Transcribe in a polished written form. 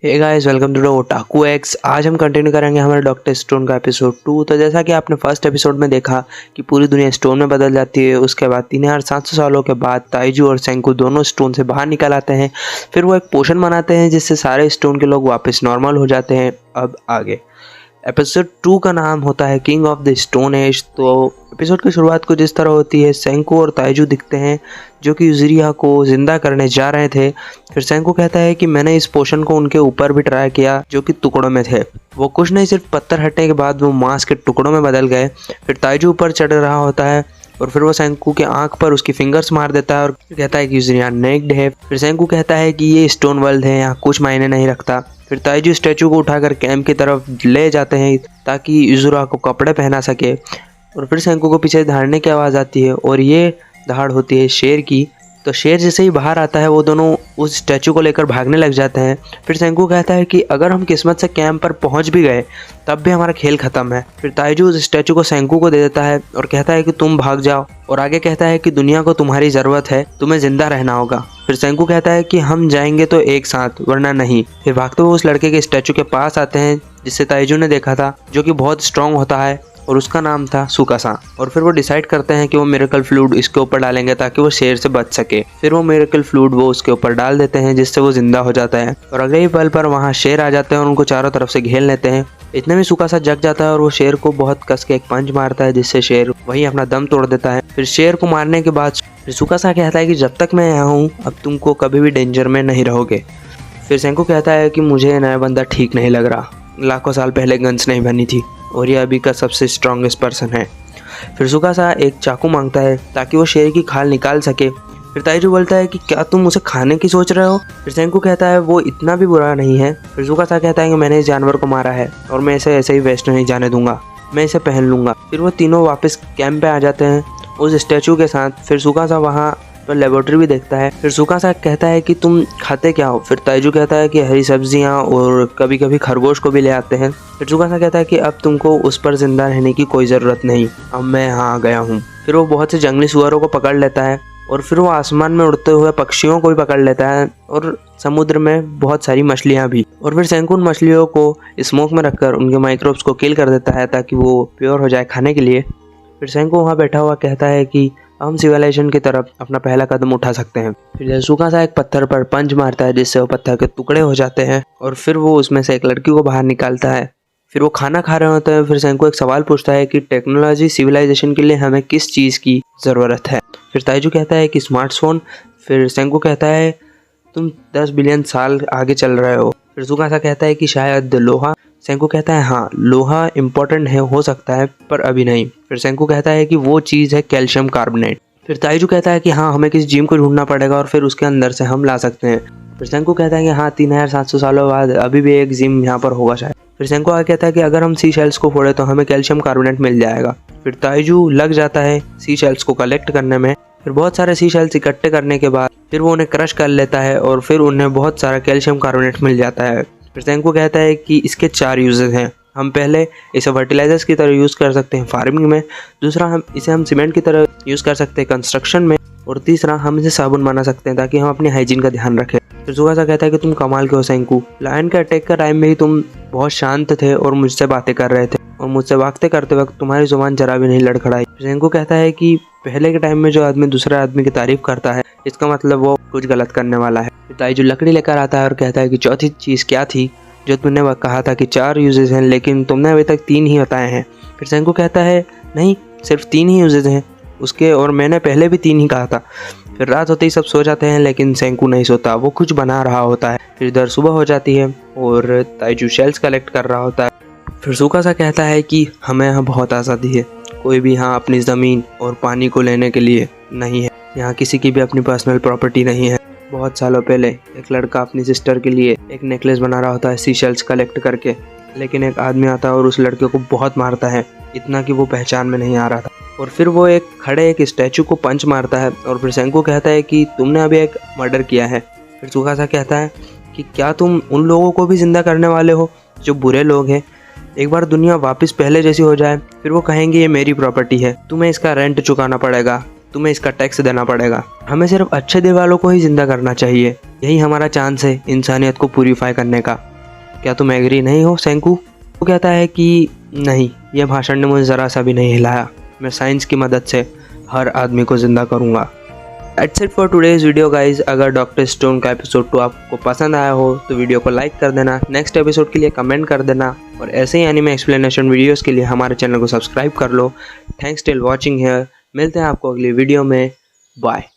Hey guys, welcome to the Otaku X. आज हम continue करेंगे हमारे डॉक्टर स्टोन का एपिसोड 2। तो जैसा कि आपने फर्स्ट एपिसोड में देखा कि पूरी दुनिया स्टोन में बदल जाती है। उसके बाद 3700 सालों के बाद ताइजू और सेंकू दोनों स्टोन से बाहर निकल आते हैं। फिर वो एक पोशन बनाते हैं जिससे सारे स्टोन के लोग वापस नॉर्मल हो जाते हैं। अब आगे एपिसोड 2 का नाम होता है king of the stone age. तो एपिसोड की शुरुआत कुछ इस तरह होती है। सेंकू और ताइजू दिखते हैं जो कि यूज़िरिया को ज़िंदा करने जा रहे थे। फिर सेंकू कहता है कि मैंने इस पोशन को उनके ऊपर भी ट्राई किया जो कि टुकड़ों में थे। वो कुछ नहीं, सिर्फ पत्थर हटने के बाद वो मांस के टुकड़ों में बदल गए। फिर ताइजू ऊपर चढ़ रहा होता है और फिर वो सेंकू के आंख पर उसकी फिंगर्स मार देता है और कहता है कि यूज़िरिया नेक्ड है। फिर सेंकू कहता है कि ये स्टोन वर्ल्ड है, यहाँ कुछ मायने नहीं रखता। फिर ताइजू स्टैचू को उठाकर कैंप की तरफ ले जाते हैं ताकि यूज़िरिया को कपड़े पहना सके। और फिर सेंकू को पीछे दहाड़ने की आवाज़ आती है और ये दहाड़ होती है शेर की। तो शेर जैसे ही बाहर आता है वो दोनों उस स्टैचू को लेकर भागने लग जाते हैं। फिर सेंकू कहता है कि अगर हम किस्मत से कैंप पर पहुंच भी गए तब भी हमारा खेल ख़त्म है। फिर ताइजू उस स्टैचू को सेंकू को दे देता है और कहता है कि तुम भाग जाओ। और आगे कहता है कि दुनिया को तुम्हारी ज़रूरत है, तुम्हें ज़िंदा रहना होगा। फिर सेंकू कहता है कि हम जाएंगे तो एक साथ, वरना नहीं। फिर भागते हुए उस लड़के के स्टैचू के पास आते हैं जिससे ताइजू ने देखा था, जो कि बहुत स्ट्रॉन्ग होता है और उसका नाम था सुकासा। और फिर वो डिसाइड करते हैं कि वो मिरेकल फ्लूइड इसके ऊपर डालेंगे ताकि वो शेर से बच सके। फिर वो मिरेकल फ्लूइड वो उसके ऊपर डाल देते हैं जिससे वो जिंदा हो जाता है। और अगले ही पल पर वहाँ शेर आ जाते हैं और उनको चारों तरफ से घेर लेते हैं। इतने में सुकासा जग जाता है और वो शेर को बहुत कस के एक पंच मारता है जिससे शेर वहीं अपना दम तोड़ देता है। फिर शेर को मारने के बाद फिर सुकासा कहता है कि जब तक मैं यहाँ हूँ अब तुमको कभी भी डेंजर में नहीं रहोगे। फिर सेंकू कहता है कि मुझे नया बंदा ठीक नहीं लग रहा, लाखों साल पहले गन्स नहीं बनी थी और ये अभी का सबसे स्ट्रॉन्गेस्ट पर्सन है। फिर सुकासा एक चाकू मांगता है ताकि वो शेर की खाल निकाल सके। फिर ताइजू बोलता है कि क्या तुम उसे खाने की सोच रहे हो। फिर सेंकू कहता है वो इतना भी बुरा नहीं है। फिर सुकासा कहता है कि मैंने इस जानवर को मारा है और मैं इसे ऐसे ही वेस्ट नहीं जाने दूंगा, मैं इसे पहन लूँगा। फिर वो तीनों वापस कैंप पे आ जाते हैं उस स्टैचू के साथ। फिर सुकासा वहाँ तो लेबोरेटरी भी देखता है। फिर सुकासा कहता है कि तुम खाते क्या हो। फिर ताइजू कहता है कि हरी सब्जियां और कभी कभी खरगोश को भी ले आते हैं। फिर सुकासा कहता है कि अब तुमको उस पर जिंदा रहने की कोई ज़रूरत नहीं, अब मैं यहाँ आ गया हूँ। फिर वो बहुत से जंगली सुअरों को पकड़ लेता है और फिर वो आसमान में उड़ते हुए पक्षियों को भी पकड़ लेता है और समुद्र में बहुत सारी मछलियाँ भी। और फिर सेंकू उन मछलियों को स्मोक में रखकर उनके माइक्रोब्स को किल कर देता है ताकि वो प्योर हो जाए खाने के लिए। फिर सेंकू वहाँ बैठा हुआ कहता है कि हम सिविलाइजेशन की तरफ अपना पहला कदम उठा सकते हैं। फिर सुकासा एक पत्थर पर पंच मारता है जिससे वो पत्थर के टुकड़े हो जाते हैं और फिर वो उसमें से एक लड़की को बाहर निकालता है। फिर वो खाना खा रहे होते हैं। फिर सेंकू एक सवाल पूछता है कि टेक्नोलॉजी सिविलाइजेशन के लिए हमें किस चीज़ की ज़रूरत है। फिर ताइजू कहता है कि स्मार्टफोन। फिर सेंकू कहता है तुम 10 बिलियन साल आगे चल रहे हो। फिर सुकासा कहता है कि शायद लोहा। सेंकू कहता है हाँ, लोहा इम्पोर्टेंट है, हो सकता है, पर अभी नहीं। फिर सेंकू कहता है कि वो चीज़ है कैल्शियम कार्बोनेट। फिर ताइजू कहता है कि हाँ, हमें किसी जिम को ढूंढना पड़ेगा और फिर उसके अंदर से हम ला सकते हैं। फिर सेंकू कहता है कि हाँ, 3700 सालों बाद अभी भी एक जिम यहाँ पर होगा शायद। फिर सेंकू आगे कहता है कि अगर हम सी शेल्स को फोड़े तो हमें कैल्शियम कार्बोनेट मिल जाएगा। फिर ताइजू लग जाता है सी शेल्स को कलेक्ट करने में। फिर बहुत सारे सी शेल्स इकट्ठे करने के बाद फिर वो उन्हें क्रश कर लेता है और फिर उन्हें बहुत सारा कैल्शियम कार्बोनेट मिल जाता है। फिर सेंकू कहता है कि इसके 4 यूजेस हैं। हम पहले इसे फर्टिलाइजर्स की तरह यूज़ कर सकते हैं फार्मिंग में, दूसरा हम सीमेंट की तरह यूज़ कर सकते हैं कंस्ट्रक्शन में, और तीसरा हम इसे साबुन बना सकते हैं ताकि हम अपनी हाइजीन का ध्यान रखें। फिर सुकासा कहता है कि तुम कमाल के हो सेंकू, लायन के अटैक का टाइम में ही तुम बहुत शांत थे और मुझसे बातें कर रहे थे और मुझसे बातें करते वक्त तुम्हारी जुबान जरा भी नहीं लड़खड़ाई। सेंकू कहता है कि पहले के टाइम में जो आदमी दूसरे आदमी की तारीफ करता है इसका मतलब वो कुछ गलत करने वाला है। ताइजू लकड़ी लेकर आता है और कहता है कि चौथी चीज़ क्या थी जो तुमने कहा था कि 4 यूजेस हैं लेकिन तुमने अभी तक 3 ही बताए हैं। फिर सेंकू कहता है नहीं, सिर्फ 3 ही यूजेस हैं उसके, और मैंने पहले भी 3 ही कहा था। फिर रात होते ही सब सो जाते हैं लेकिन सेंकू नहीं सोता, वो कुछ बना रहा होता है। फिर इधर सुबह हो जाती है और ताइजू शेल्स कलेक्ट कर रहा होता है। फिर सुकासा कहता है कि हमें यहाँ बहुत आज़ादी है, कोई भी यहाँ अपनी ज़मीन और पानी को लेने के लिए नहीं है, यहाँ किसी की भी अपनी पर्सनल प्रॉपर्टी नहीं है। बहुत सालों पहले एक लड़का अपनी सिस्टर के लिए एक नेकलेस बना रहा होता है सी शेल्स कलेक्ट करके, लेकिन एक आदमी आता है और उस लड़के को बहुत मारता है, इतना कि वो पहचान में नहीं आ रहा था। और फिर वो एक खड़े एक स्टैचू को पंच मारता है और फिर सेंकू कहता है कि तुमने अभी एक मर्डर किया है। फिर सुकासा कहता है कि क्या तुम उन लोगों को भी जिंदा करने वाले हो जो बुरे लोग हैं। एक बार दुनिया वापस पहले जैसी हो जाए फिर वो कहेंगे ये मेरी प्रॉपर्टी है, तुम्हें इसका रेंट चुकाना पड़ेगा, तुम्हें इसका टैक्स देना पड़ेगा। हमें सिर्फ अच्छे दिल वालों को ही जिंदा करना चाहिए, यही हमारा चांस है इंसानियत को प्यूरीफाई करने का। क्या तुम एग्री नहीं हो सेंकू? वो कहता है कि नहीं, यह भाषण ने मुझे ज़रा सा भी नहीं हिलाया। मैं साइंस की मदद से हर आदमी को ज़िंदा करूँगा। That's it for today's video guys. अगर डॉक्टर स्टोन का एपिसोड 2 आपको पसंद आया हो तो वीडियो को लाइक कर देना, नेक्स्ट एपिसोड के लिए कमेंट कर देना और ऐसे ही एनिमे एक्सप्लेनेशन वीडियोस के लिए हमारे चैनल को सब्सक्राइब कर लो। Thanks till watching here. मिलते हैं आपको अगली वीडियो में। बाय।